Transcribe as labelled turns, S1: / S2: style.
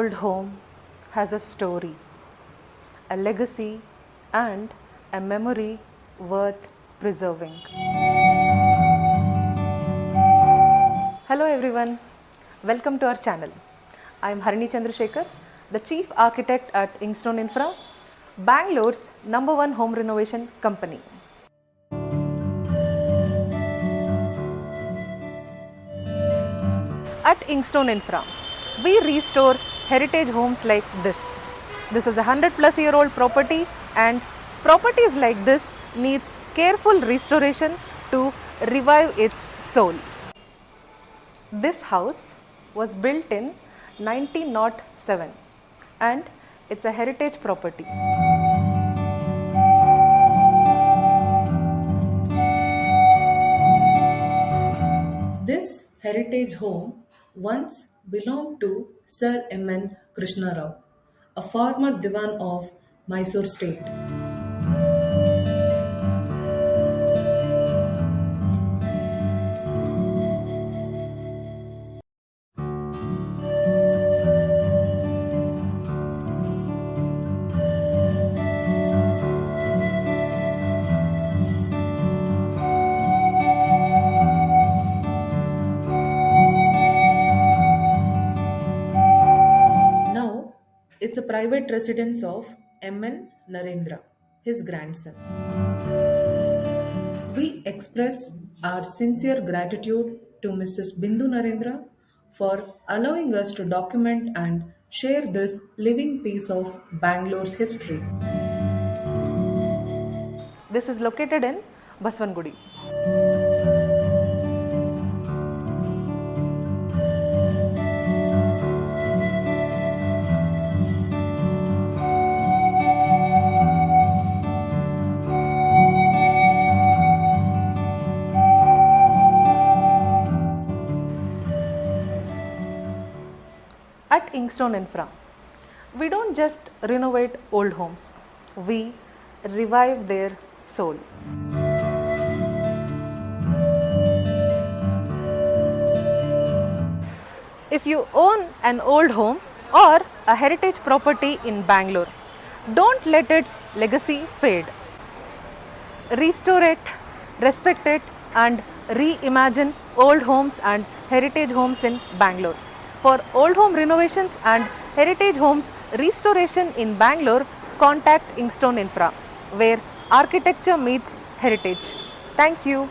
S1: old home has a story, a legacy, and a memory worth preserving. Hello everyone, welcome to our channel. I am Harini Chandrasekhar, the Chief Architect at Inkstone Infra, Bangalore's #1 home renovation company. At Inkstone Infra, we restore heritage homes like this. This is a 100+ year old property, and properties like this needs careful restoration to revive its soul. This house was built in 1907 and it's a heritage property.
S2: This heritage home once belonged to Sir MN Krishna Rao, a former Dewan of Mysore State. Now, it's a private residence of MN Narendra, his grandson. We express our sincere gratitude to Mrs. Bindu Narendra for allowing us to document and share this living piece of Bangalore's history.
S1: This is located in Baswangudi. At Inkstone Infra, we don't just renovate old homes, we revive their soul. If you own an old home or a heritage property in Bangalore, don't let its legacy fade. Restore it, respect it, and reimagine old homes and heritage homes in Bangalore. For old home renovations and heritage homes restoration in Bangalore, contact Inkstone Infra, where architecture meets heritage. Thank you.